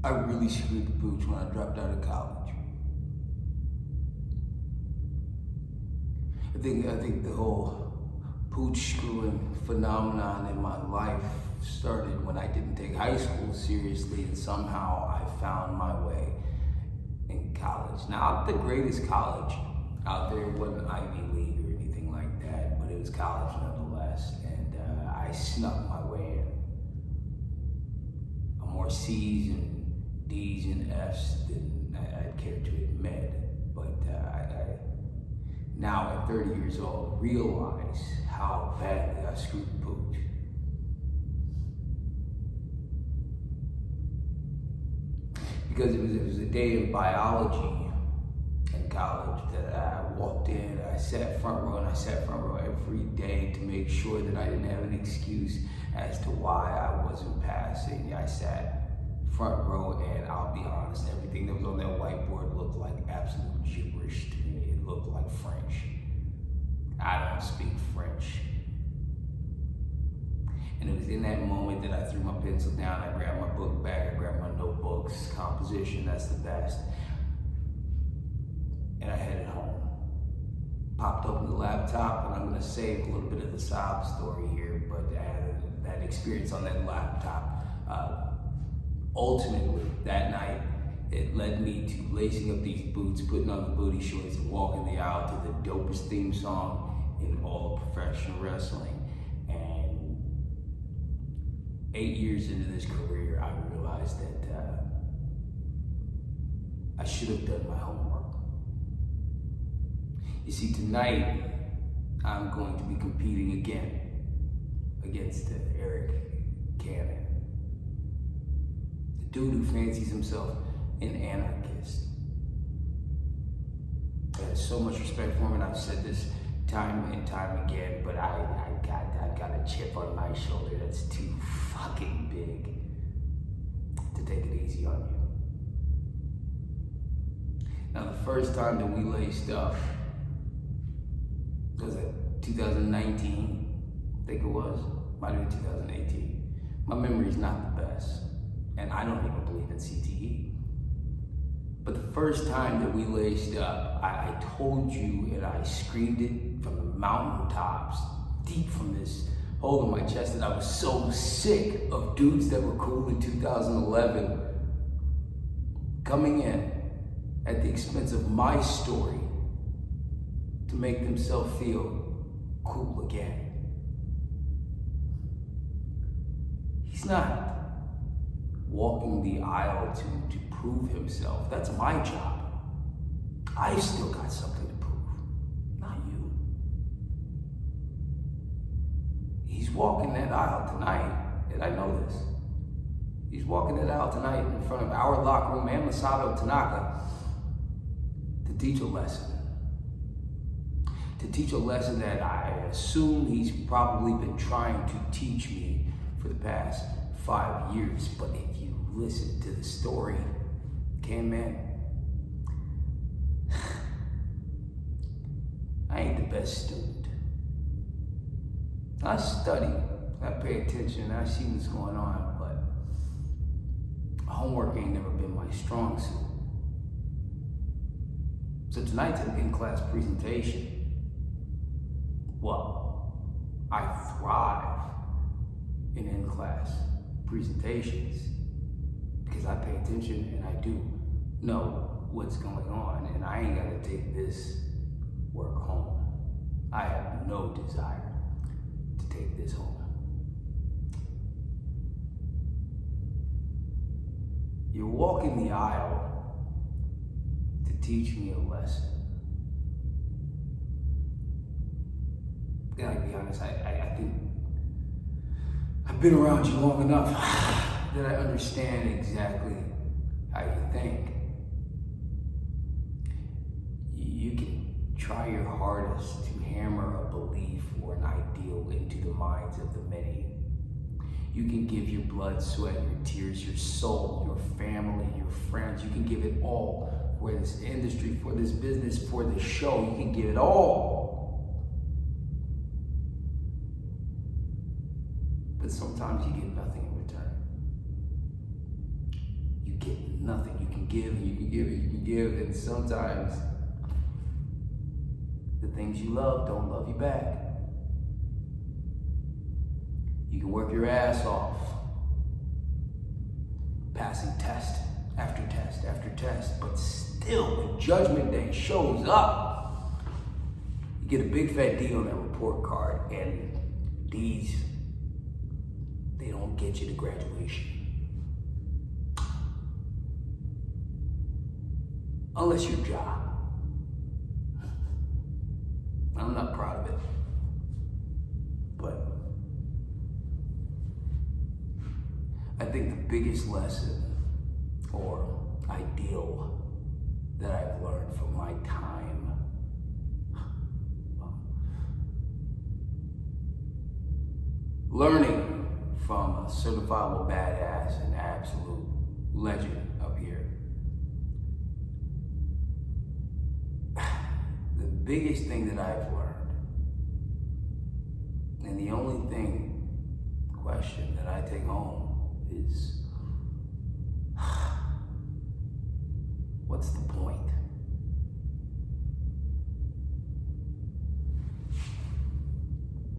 I really screwed the pooch when I dropped out of college. I think the whole pooch screwing phenomenon in my life started when I didn't take high school seriously, and somehow I found my way in college. Now, not the greatest college out there. It wasn't Ivy League or anything like that, but it was college nonetheless, and I snuck my way in. More C's and D's and F's than I'd care to admit, but I now at 30 years old realize how badly I screwed the pooch. Because it was a day of biology in college that I walked in, I sat front row, and I sat front row every day to make sure that I didn't have an excuse as to why I wasn't passing. I sat front row, and I'll be honest, everything that was on that whiteboard looked like absolute gibberish to me. It looked like French. I don't speak French. And it was in that moment that I threw my pencil down, I grabbed my book bag, I grabbed my notebooks, composition, that's the best. And I headed home. Popped open the laptop, and I'm gonna save a little bit of the sob story here, but I had that experience on that laptop. Ultimately, that night, it led me to lacing up these boots, putting on the booty shorts, and walking the aisle to the dopest theme song in all of professional wrestling. And 8 years into this career, I realized that I should have done my homework. You see, tonight, I'm going to be competing again against Eric Cannon. The dude who fancies himself an anarchist. I have so much respect for him, and I've said this time and time again, but I got a chip on my shoulder that's too fucking big to take it easy on you. Now, the first time that we laced up, was it 2019? I think it was. Might have been 2018. My memory's not the best, and I don't even believe in CTE. But the first time that we laced up, I told you, and I screamed it from the mountaintops, deep from this hole in my chest, that I was so sick of dudes that were cool in 2011 coming in at the expense of my story to make themselves feel cool again. He's not walking the aisle to prove himself. That's my job. I've still got something to prove, not you. He's walking that aisle tonight, and I know this. He's walking that aisle tonight in front of our locker room and Masato Tanaka to teach a lesson. To teach a lesson that I assume he's probably been trying to teach me for the past 5 years. But if you listen to the story, man, I ain't the best student. I study, I pay attention, I see what's going on, but homework ain't never been my strong suit. So tonight's an in-class presentation. Well, I thrive in in-class presentations because I pay attention and I do know what's going on, and I ain't gotta take this work home. I have no desire to take this home. You're walking the aisle to teach me a lesson. Gotta be honest, I think I've been around you long enough that I understand exactly how you think. You can try your hardest to hammer a belief or an ideal into the minds of the many. You can give your blood, sweat, your tears, your soul, your family, your friends. You can give it all for this industry, for this business, for this show. You can give it all. But sometimes you get nothing in return. You you get nothing. You can give and you can give and you can give, and sometimes the things you love don't love you back. You can work your ass off, passing test after test after test, but still when Judgment Day shows up, you get a big fat D on that report card, and D's, they don't get you to graduation. Unless your job. I'm not proud of it, but I think the biggest lesson or ideal that I've learned from my time learning from a certifiable badass and absolute legend up here. The biggest thing that I've learned, and the only question that I take home is, what's the point?